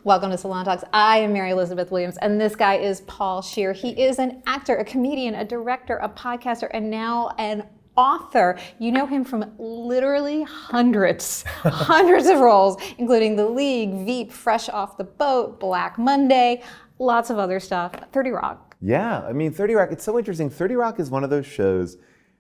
Welcome to Salon Talks. I am Mary Elizabeth Williams, and this guy is Paul Scheer. He is an actor, a comedian, a director, a podcaster, and now an author. You know him from literally hundreds of roles, including The League, Veep, Fresh Off the Boat, Black Monday, lots of other stuff. 30 Rock. Yeah, I mean, 30 Rock, it's so interesting. 30 Rock is one of those shows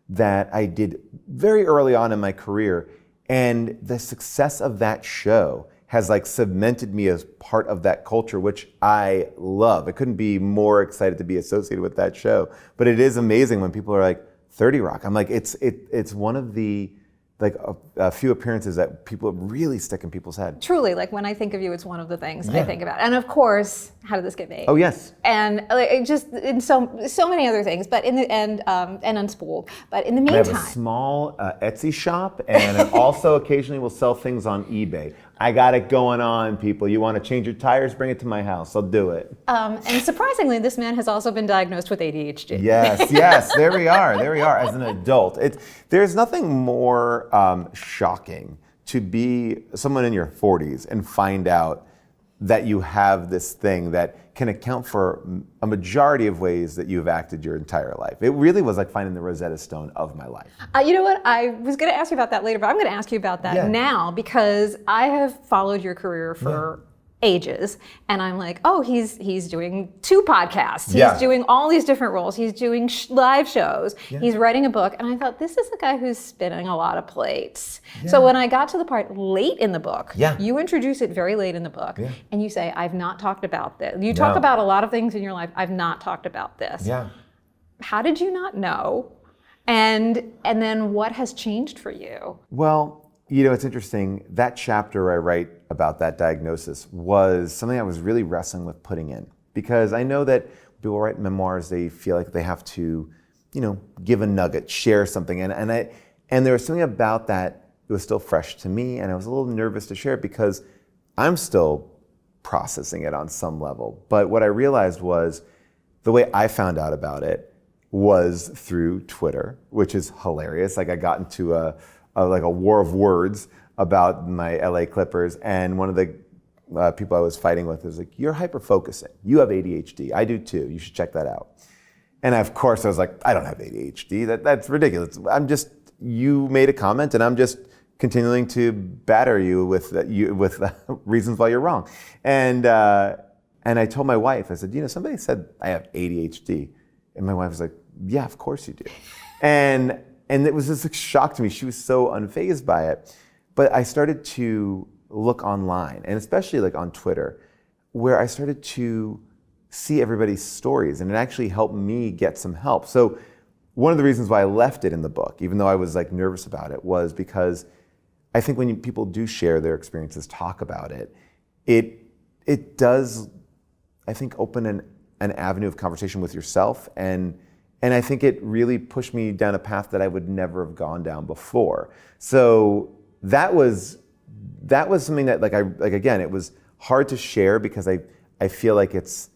that I did very early on in my career, and the success of that show has like cemented me as part of that culture, which I love. I couldn't be more excited to be associated with that show. But it is amazing when people are like, 30 Rock. I'm like, it's one of the, like a few appearances that people really stick in people's head. Truly, like when I think of you, it's one of the things I think about. And of course, how did this get made? Oh yes. And it just, in so many other things, but in the end, and Unspooled. But in the meantime. I have a small Etsy shop, and I also occasionally will sell things on eBay. I got it going on, people. You want to change your tires? Bring it to my house. I'll do it. And surprisingly, this man has also been diagnosed with ADHD. Yes. There we are. As an adult, there's nothing more shocking to be someone in your 40s and find out that you have this thing that can account for a majority of ways that you've acted your entire life. It really was like finding the Rosetta Stone of my life. You know what? I was going to ask you about that later, but I'm going to ask you about that now because I have followed your career for ages, and I'm like, oh, he's doing 2 podcasts. He's doing all these different roles. He's doing live shows. He's writing a book, and I thought, this is a guy who's spinning a lot of plates. So when I got to the part late in the book, you introduce it very late in the book, and you say, I've not talked about this. You talk about a lot of things in your life. I've not talked about this. How did you not know? And then what has changed for you? Well, you know, it's interesting. That chapter I write about that diagnosis was something I was really wrestling with putting in, because I know that people write memoirs, they feel like they have to, you know, give a nugget, share something, and there was something about that was still fresh to me, and I was a little nervous to share it because I'm still processing it on some level. But what I realized was the way I found out about it was through Twitter, which is hilarious. Like I got into a war of words about my LA Clippers, and one of the people I was fighting with was like, you're hyper-focusing. You have ADHD. I do too. You should check that out. And of course I was like, I don't have ADHD. That's ridiculous. You made a comment, and I'm just continuing to batter you with reasons why you're wrong. And I told my wife, I said, you know, somebody said I have ADHD. And my wife was like, yeah, of course you do. And it was just a shock to me. She was so unfazed by it. But I started to look online, and especially like on Twitter, where I started to see everybody's stories, and it actually helped me get some help. So one of the reasons why I left it in the book, even though I was like nervous about it, was because I think when people do share their experiences, talk about it, it does, I think, open an avenue of conversation with yourself, and I think it really pushed me down a path that I would never have gone down before. So that was something that again, it was hard to share because I feel like it's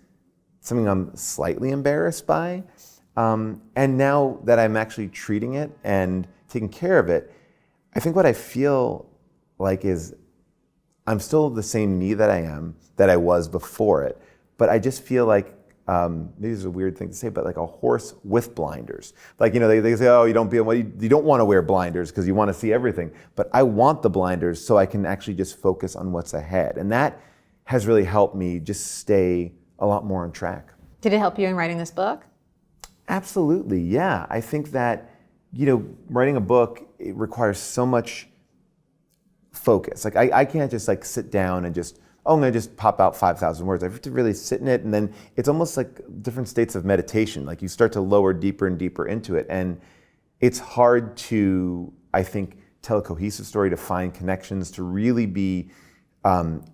something I'm slightly embarrassed by. And now that I'm actually treating it and taking care of it, I think what I feel like is I'm still the same me that I was before it, but I just feel like, maybe it's a weird thing to say, but like a horse with blinders. Like, you know, they say, oh, you don't want to wear blinders because you want to see everything. But I want the blinders so I can actually just focus on what's ahead. And that has really helped me just stay a lot more on track. Did it help you in writing this book? Absolutely, yeah. I think that, you know, writing a book, it requires so much focus. Like I can't just like sit down and just, I'm going to just pop out 5,000 words. I have to really sit in it, and then it's almost like different states of meditation. Like you start to lower deeper and deeper into it, and it's hard to, I think, tell a cohesive story, to find connections, to really be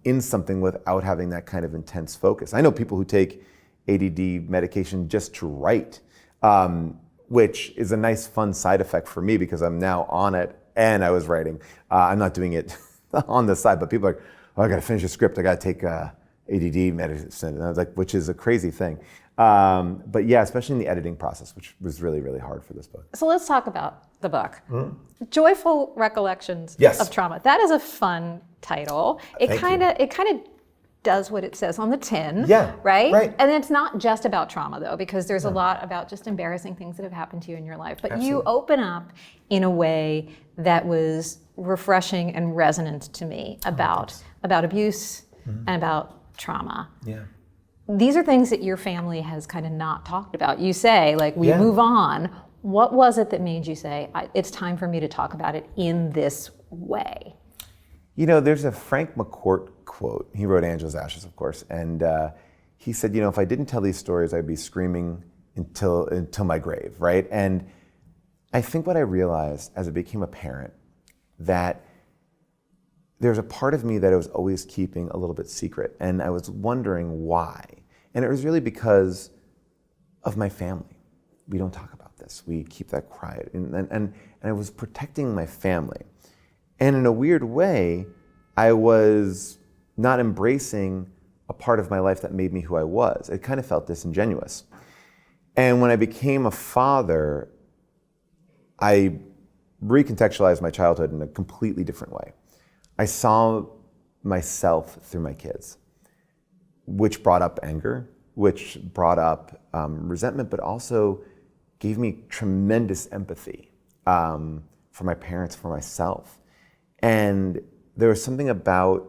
in something without having that kind of intense focus. I know people who take ADD medication just to write, which is a nice, fun side effect for me because I'm now on it and I was writing. I'm not doing it on the side, but people are like, oh, I got to finish a script. I got to take ADD medicine. And I was like, which is a crazy thing. But yeah, especially in the editing process, which was really, really hard for this book. So let's talk about the book. Joyful Recollections Yes. of Trauma. That is a fun title. It kind of does what it says on the tin, Yeah, right? right. And it's not just about trauma, though, because there's a lot about just embarrassing things that have happened to you in your life. But you open up in a way that was refreshing and resonant to me about abuse and about trauma. Yeah. These are things that your family has kind of not talked about. You say, like, we move on. What was it that made you say, it's time for me to talk about it in this way? You know, there's a Frank McCourt quote. He wrote Angela's Ashes, of course, and he said, you know, if I didn't tell these stories, I'd be screaming until my grave, right? And I think what I realized as I became a parent, that there's a part of me that I was always keeping a little bit secret, and I was wondering why. And it was really because of my family. We don't talk about this. We keep that quiet, and I was protecting my family. And in a weird way, I was not embracing a part of my life that made me who I was. It kind of felt disingenuous. And when I became a father, I recontextualized my childhood in a completely different way. I saw myself through my kids, which brought up anger, which brought up resentment, but also gave me tremendous empathy for my parents, for myself. And there was something about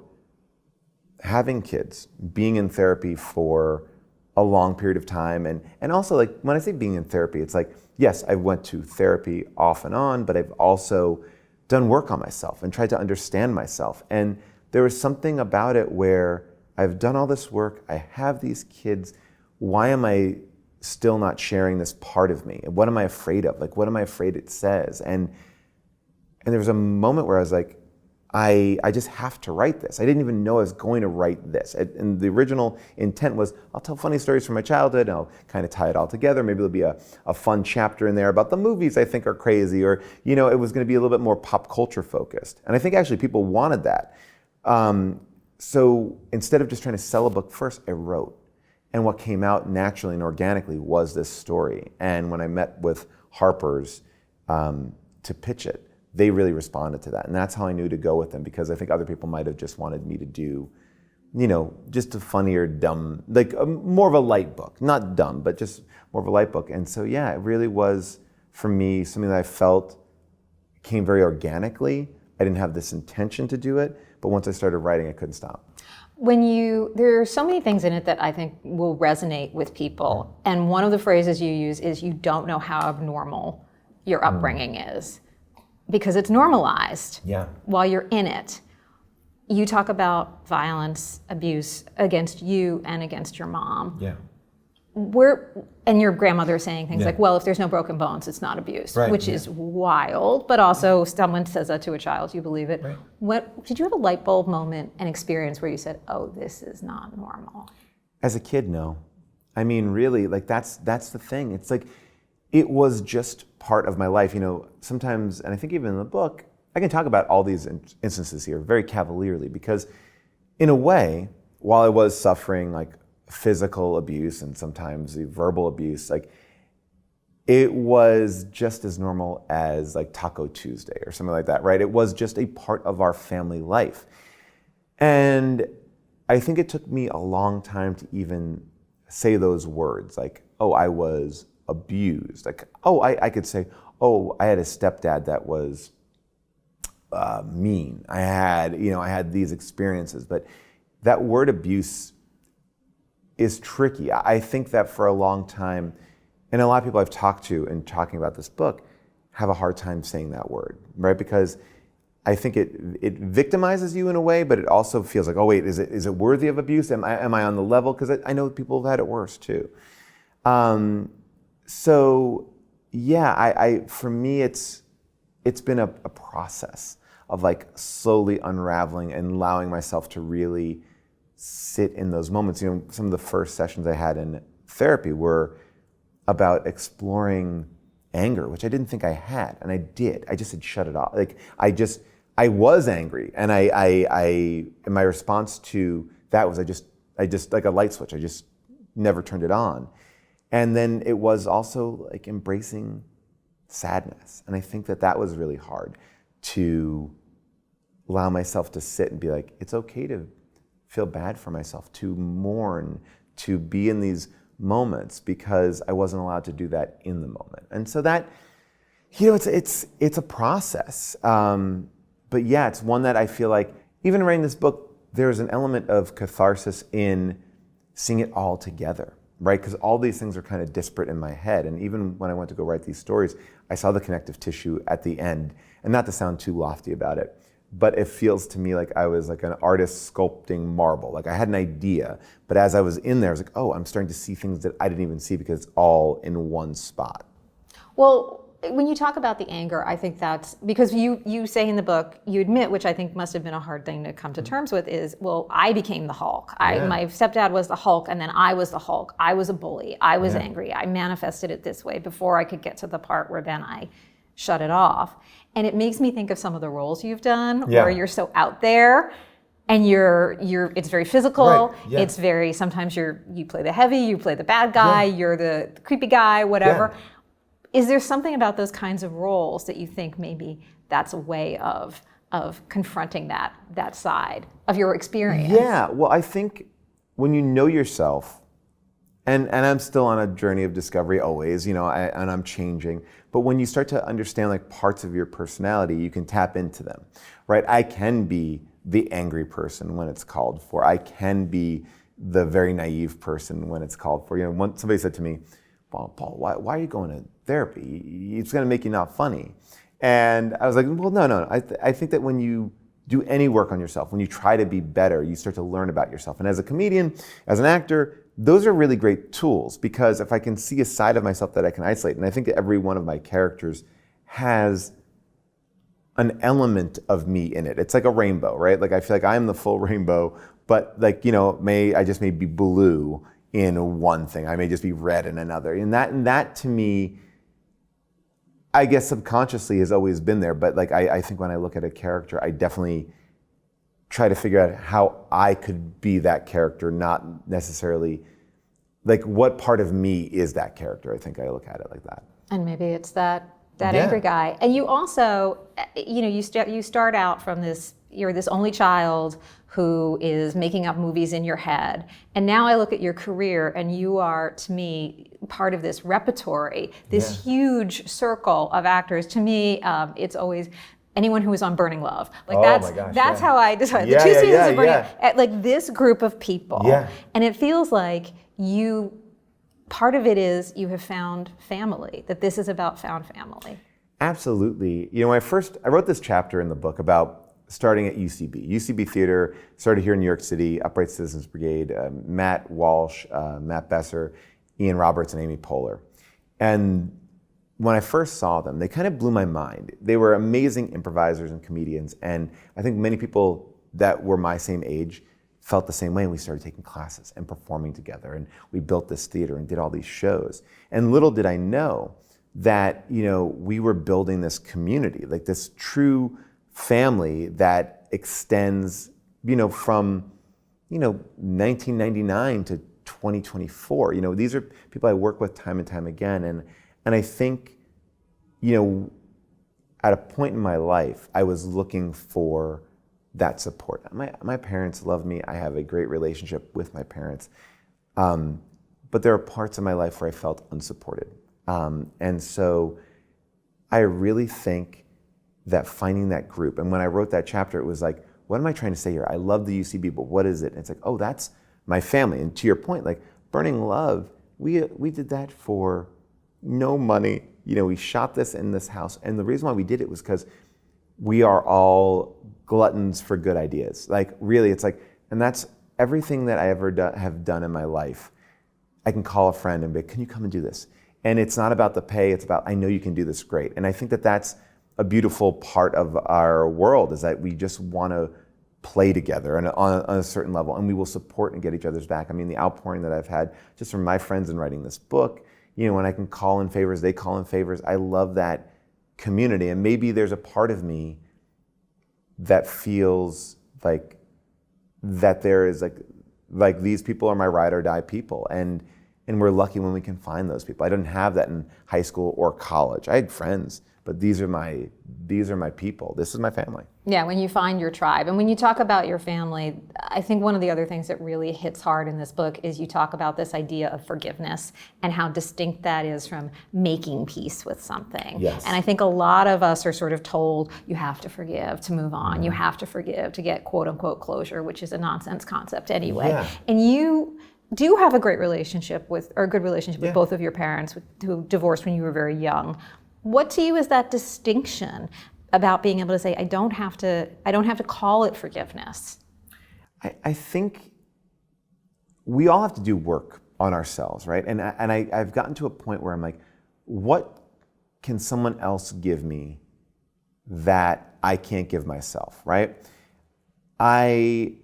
having kids, being in therapy for a long period of time, and also, like, when I say being in therapy, it's like, yes, I went to therapy off and on, but I've also done work on myself and tried to understand myself. And there was something about it where I've done all this work, I have these kids, why am I still not sharing this part of me? And what am I afraid of? Like, what am I afraid it says? And there was a moment where I was like, I just have to write this. I didn't even know I was going to write this. And the original intent was, I'll tell funny stories from my childhood, and I'll kind of tie it all together. Maybe there'll be a fun chapter in there about the movies I think are crazy, or, you know, it was going to be a little bit more pop culture focused. And I think actually people wanted that. So instead of just trying to sell a book first, I wrote. And what came out naturally and organically was this story. And when I met with Harper's to pitch it, they really responded to that. And that's how I knew to go with them, because I think other people might have just wanted me to do, you know, just a funnier, dumb, like more of a light book. Not dumb, but just more of a light book. And so, yeah, it really was, for me, something that I felt came very organically. I didn't have this intention to do it, but once I started writing, I couldn't stop. There are so many things in it that I think will resonate with people. And one of the phrases you use is, you don't know how abnormal your upbringing is, because it's normalized while you're in it. You talk about violence, abuse against you and against your mom. Yeah. And your grandmother saying things like, well, if there's no broken bones, it's not abuse, which is wild, but also someone says that to a child, you believe it. Right. What did you have a light bulb moment, an experience where you said, oh, this is not normal? As a kid, no. I mean, really, like, that's the thing. It's like, it was just part of my life. You know, sometimes, and I think even in the book, I can talk about all these instances here very cavalierly, because in a way, while I was suffering like physical abuse and sometimes verbal abuse, like, it was just as normal as like Taco Tuesday or something like that, right? It was just a part of our family life. And I think it took me a long time to even say those words, like, oh, I was abused. Like, oh, I could say, oh, I had a stepdad that was mean. I had these experiences, but that word abuse is tricky. I think that for a long time, and a lot of people I've talked to in talking about this book have a hard time saying that word, right? Because I think it victimizes you in a way, but it also feels like, oh wait, is it worthy of abuse? Am I on the level? Because I know people have had it worse too. So yeah, for me, it's been a process of like slowly unraveling and allowing myself to really sit in those moments. You know, some of the first sessions I had in therapy were about exploring anger, which I didn't think I had, and I did. I just had shut it off. Like, I was angry, and and my response to that was I just like a light switch. I just never turned it on. And then it was also like embracing sadness. And I think that was really hard, to allow myself to sit and be like, it's okay to feel bad for myself, to mourn, to be in these moments because I wasn't allowed to do that in the moment. And so that, it's a process. But yeah, it's one that I feel like, even writing this book, there's an element of catharsis in seeing it all together, right? Because all these things are kind of disparate in my head. And even when I went to go write these stories, I saw the connective tissue at the end. And not to sound too lofty about it, but it feels to me like I was like an artist sculpting marble. Like I had an idea, but as I was in there, I was like, oh, I'm starting to see things that I didn't even see because it's all in one spot. Well, when you talk about the anger, I think that's because you say in the book, you admit, which I think must have been a hard thing to come to terms with, is, well, I became the Hulk. My stepdad was the Hulk, and then I was the Hulk. I was a bully. I was angry. I manifested it this way before I could get to the part where then I shut it off. And it makes me think of some of the roles you've done where you're so out there and it's very physical. Right. Yeah. It's very, sometimes you play the heavy, you play the bad guy, you're the creepy guy, whatever. Yeah. Is there something about those kinds of roles that you think maybe that's a way of confronting that side of your experience? Yeah, well, I think when you know yourself, and I'm still on a journey of discovery always, and I'm changing, but when you start to understand like parts of your personality, you can tap into them, right? I can be the angry person when it's called for. I can be the very naive person when it's called for. Somebody said to me, Paul, why are you going to therapy? It's going to make you not funny. And I was like, well, no. I think that when you do any work on yourself, when you try to be better, you start to learn about yourself. And as a comedian, as an actor, those are really great tools, because if I can see a side of myself that I can isolate, and I think that every one of my characters has an element of me in it. It's like a rainbow, right? Like I feel like I'm the full rainbow, but like, I just may be blue in one thing. I may just be red in another. And that to me, I guess subconsciously has always been there. But like I think when I look at a character, I definitely try to figure out how I could be that character, not necessarily like what part of me is that character. I think I look at it like that. And maybe it's that angry guy. And you also, you start out from this, you're this only child who is making up movies in your head. And now I look at your career and you are, to me, part of this repertory, this huge circle of actors. To me, it's always anyone who is on Burning Love. Like that's how I decide. The 2 seasons of Burning Love, like this group of people. Yeah. And it feels like part of it is you have found family, that this is about found family. Absolutely. When I wrote this chapter in the book about starting at UCB Theater, started here in New York City, Upright Citizens Brigade, Matt Walsh, Matt Besser, Ian Roberts, and Amy Poehler. And when I first saw them, they kind of blew my mind. They were amazing improvisers and comedians, and I think many people that were my same age felt the same way, and we started taking classes and performing together, and we built this theater and did all these shows. And little did I know that, we were building this community, like this true family that extends, from, 1999 to 2024. These are people I work with time and time again. And I think, at a point in my life, I was looking for that support. My parents love me. I have a great relationship with my parents. But there are parts of my life where I felt unsupported. And so I really think that finding that group, and when I wrote that chapter, it was like, what am I trying to say here? I love the UCB, but what is it? And it's like, oh, that's my family. And to your point, like Burning Love, we did that for no money. We shot this in this house. And the reason why we did it was because we are all gluttons for good ideas. Like really, it's like, and that's everything that I ever have done in my life. I can call a friend and be, can you come and do this? And it's not about the pay, it's about, I know you can do this great. And I think that that's a beautiful part of our world, is that we just want to play together and on a certain level, and we will support and get each other's back. I mean, the outpouring that I've had just from my friends in writing this book, when I can call in favors, they call in favors. I love that community. And maybe there's a part of me that feels like that there is like these people are my ride or die people. And we're lucky when we can find those people. I didn't have that in high school or college. I had friends, but these are my people. This is my family. Yeah, when you find your tribe. And when you talk about your family, I think one of the other things that really hits hard in this book is you talk about this idea of forgiveness and how distinct that is from making peace with something. Yes. And I think a lot of us are sort of told you have to forgive to move on. You have to forgive to get quote unquote closure, which is a nonsense concept anyway. Yeah. And you do have a great relationship with, or a good relationship with both of your parents who divorced when you were very young. What to you is that distinction about being able to say, I don't have to call it forgiveness? I think we all have to do work on ourselves, right? And I've gotten to a point where I'm like, what can someone else give me that I can't give myself, right? I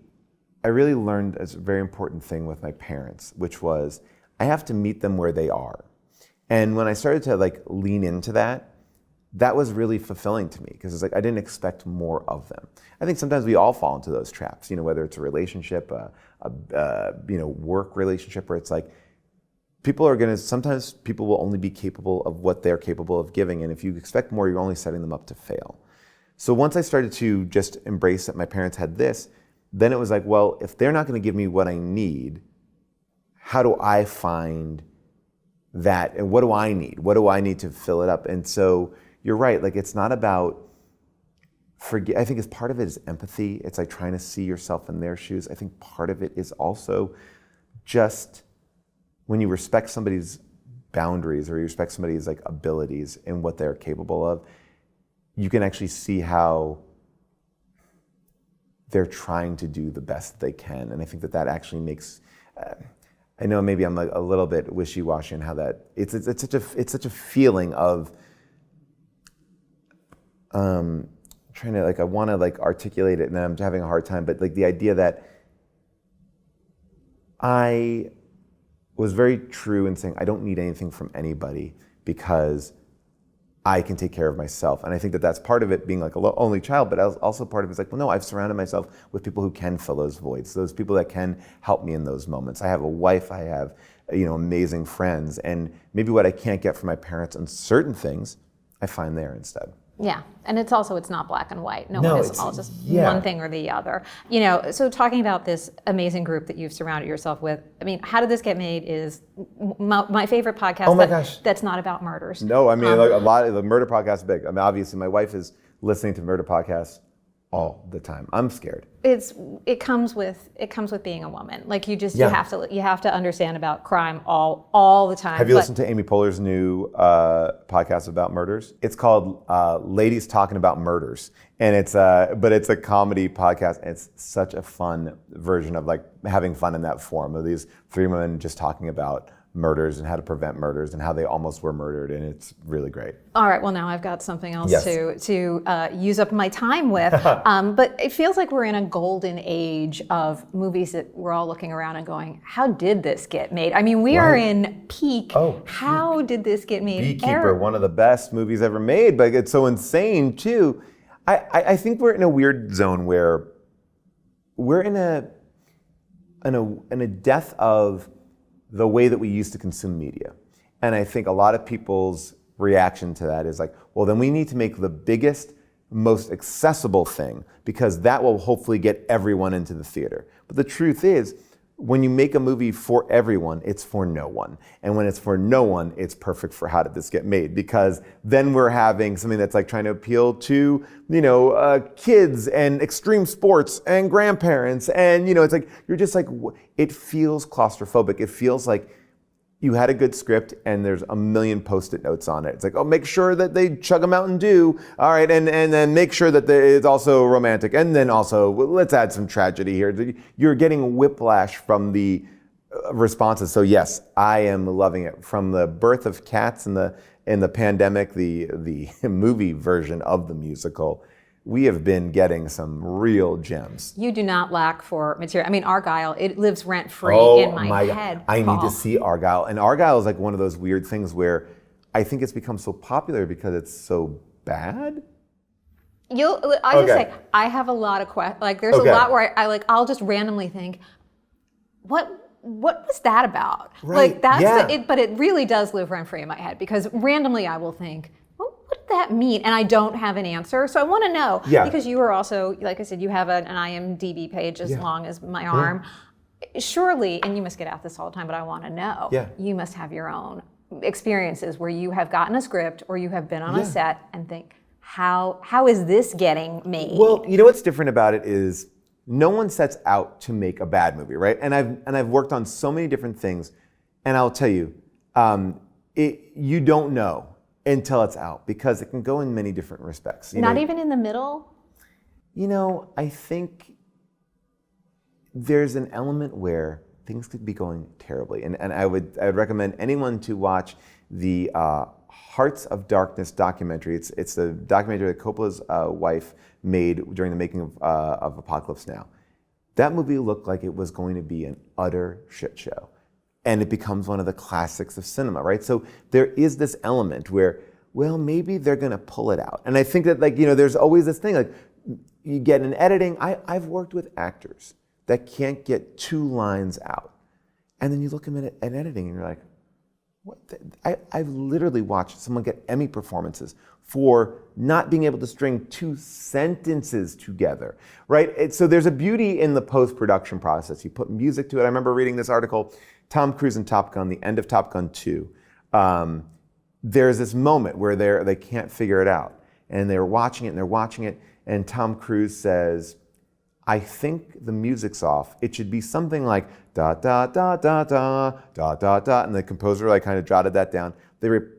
really learned a very important thing with my parents, which was I have to meet them where they are. And when I started to like lean into that, that was really fulfilling to me because it's like I didn't expect more of them. I think sometimes we all fall into those traps, whether it's a relationship, work relationship, where it's like sometimes people will only be capable of what they're capable of giving, and if you expect more, you're only setting them up to fail. So once I started to just embrace that my parents had this, then it was like, well, if they're not going to give me what I need, how do I find that, and what do I need? What do I need to fill it up? And so you're right, like it's not about I think as part of it is empathy. It's like trying to see yourself in their shoes. I think part of it is also just when you respect somebody's boundaries or you respect somebody's like abilities and what they're capable of, you can actually see how they're trying to do the best they can. And I think that actually makes, I know maybe I'm like a little bit wishy-washy in how that, it's such a feeling of, trying to like, I want to like articulate it and I'm having a hard time, but like the idea that I was very true in saying I don't need anything from anybody because I can take care of myself. And I think that that's part of it being like an only child, but also part of it is like, well, no, I've surrounded myself with people who can fill those voids, those people that can help me in those moments. I have a wife, I have, amazing friends, and maybe what I can't get from my parents on certain things, I find there instead. Yeah, and it's not black and white. No one is all just one thing or the other. So talking about this amazing group that you've surrounded yourself with, I mean, How Did This Get Made is my favorite podcast that's not about murders. No, I mean, like a lot of the murder podcasts are big. I mean, obviously my wife is listening to murder podcasts all the time. I'm scared. It comes with being a woman. Like you have to understand about crime all the time. Have you listened to Amy Poehler's new podcast about murders? It's called Ladies Talking About Murders, and it's a comedy podcast. And it's such a fun version of like having fun in that form of these three women just talking about murders and how to prevent murders and how they almost were murdered, and it's really great. All right, well now I've got something else to use up my time with, but it feels like we're in a golden age of movies that we're all looking around and going, how did this get made? I mean, we are in peak. How did this get made? Beekeeper, one of the best movies ever made, but it's so insane too. I think we're in a weird zone where we're in a death of the way that we used to consume media. And I think a lot of people's reaction to that is like, well, then we need to make the biggest, most accessible thing because that will hopefully get everyone into the theater. But the truth is, when you make a movie for everyone, it's for no one. And when it's for no one, it's perfect for How Did This Get Made? Because then we're having something that's like trying to appeal to, kids and extreme sports and grandparents. And, it's like, you're just like, it feels claustrophobic. It feels like you had a good script and there's a million Post-it notes on it. It's like, make sure that they chug a Mountain Dew. All right, and then make sure that it's also romantic. And then also, let's add some tragedy here. You're getting whiplash from the responses. So yes, I am loving it. From the birth of Cats in the pandemic, the movie version of the musical, we have been getting some real gems. You do not lack for material. I mean, Argyle, it lives rent-free in my head. I need to see Argyle. And Argyle is like one of those weird things where I think it's become so popular because it's so bad. I'll just say, I have a lot of questions. Like, there's a lot where I'll just randomly think, what was that about? Right. Like, that's but it really does live rent-free in my head because randomly I will think, well, what did that mean? And I don't have an answer, so I want to know. Yeah. Because you are also, like I said, you have an IMDb page as long as my arm. Surely, and you must get out this all the time, but I want to know. Yeah. You must have your own experiences where you have gotten a script or you have been on a set and think, how is this getting made? Well, you know what's different about it is no one sets out to make a bad movie, right? And I've worked on so many different things, and I'll tell you, you don't know until it's out because it can go in many different respects. Not even in the middle? You know, I think there's an element where things could be going terribly, and I would recommend anyone to watch the Hearts of Darkness documentary. It's a documentary that Coppola's wife made during the making of Apocalypse Now. That movie looked like it was going to be an utter shit show, and it becomes one of the classics of cinema, right? So there is this element where, well, maybe they're going to pull it out, and I think that, like, you know, there's always this thing, like, you get in editing. I've worked with actors that can't get 2 lines out, and then you look at them in editing, and you're like, what? I've literally watched someone get Emmy performances for not being able to string 2 sentences together, right? So there's a beauty in the post-production process. You put music to it. I remember reading this article, Tom Cruise in Top Gun, the end of Top Gun 2. There's this moment where they can't figure it out, and they're watching it, and Tom Cruise says, I think the music's off. It should be something like da da da da da da da da, and the composer like kind of jotted that down.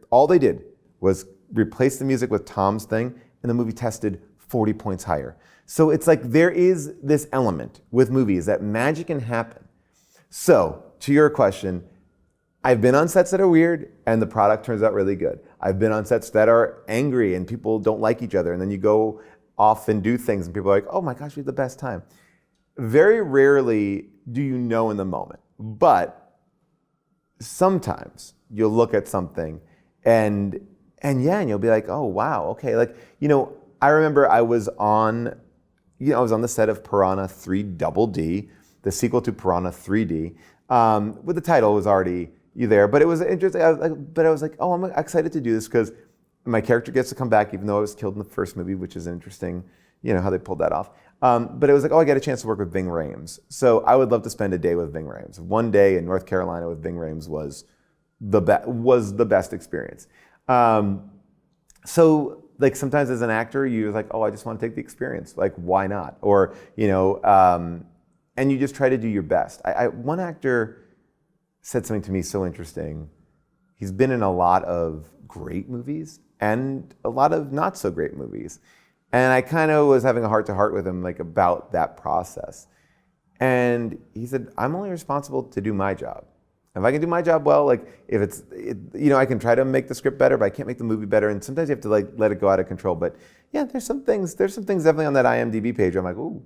All they did was replace the music with Tom's thing, and the movie tested 40 points higher. So it's like there is this element with movies that magic can happen. So to your question, I've been on sets that are weird, and the product turns out really good. I've been on sets that are angry, and people don't like each other, and then you go off and do things, and people are like, oh my gosh, we had the best time. Very rarely do you know in the moment, but sometimes you'll look at something and you'll be like, oh wow, okay. Like, you know, I remember I was on the set of Piranha 3 Double D, the sequel to Piranha 3D, with the title was already there, but it was interesting. I was like, oh, I'm excited to do this because my character gets to come back, even though I was killed in the first movie, which is interesting, you know, how they pulled that off. But it was like, oh, I got a chance to work with Ving Rhames. So I would love to spend a day with Ving Rhames. One day in North Carolina with Ving Rhames was the best experience. So like sometimes as an actor, you're like, oh, I just want to take the experience. Like, why not? Or, you know, and you just try to do your best. One actor said something to me so interesting. He's been in a lot of great movies and a lot of not so great movies. And I kind of was having a heart-to-heart with him like about that process. And he said, I'm only responsible to do my job. If I can do my job well, like if you know, I can try to make the script better, but I can't make the movie better. And sometimes you have to like let it go out of control. But yeah, there's some things definitely on that IMDb page where I'm like, ooh,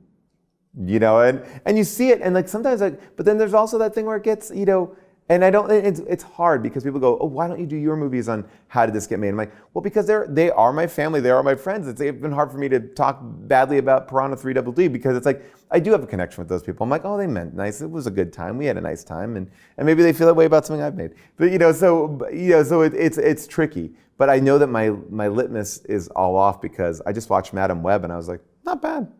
you know, and you see it. And like sometimes but then there's also that thing where it gets, you know, and it's hard because people go, oh, why don't you do your movies on how did this get made? I'm like, well, because they are my family, they are my friends. It's been hard for me to talk badly about Piranha 3 Double D because it's like, I do have a connection with those people. I'm like, oh, they meant nice. It was a good time. We had a nice time. And maybe they feel that way about something I've made. But, you know, so it's tricky. But I know that my litmus is all off because I just watched Madam Web and I was like, not bad.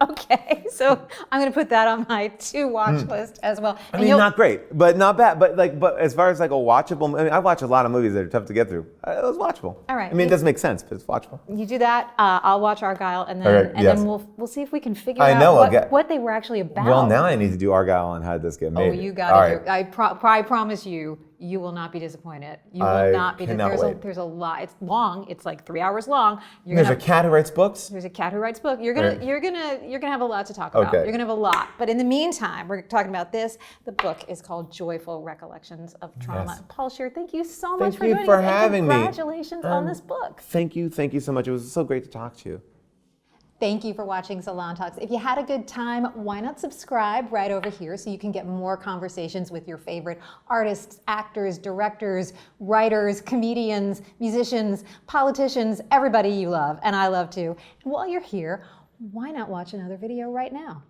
Okay, so I'm going to put that on my to-watch list as well. I mean, not great, but not bad. But as far as like a watchable, I mean, I watch a lot of movies that are tough to get through. It was watchable. All right. I mean, it doesn't make sense, but it's watchable. You do that. I'll watch Argyle, and then then we'll see if we can figure out what they were actually about. Well, now I need to do Argyle and how did this get made. Oh, you got to do. I promise you. You will not be disappointed. You will not be disappointed. There's a lot. It's long. It's like 3 hours long. There's a cat who writes books? There's a cat who writes books. You're gonna have a lot to talk about. Okay. You're gonna have a lot. But in the meantime, we're talking about this. The book is called Joyful Recollections of Trauma. Yes. Paul Scheer, thank you so much for joining us. Thank you for having me. Congratulations on this book. Thank you so much. It was so great to talk to you. Thank you for watching Salon Talks. If you had a good time, why not subscribe right over here so you can get more conversations with your favorite artists, actors, directors, writers, comedians, musicians, politicians, everybody you love, and I love too. And while you're here, why not watch another video right now?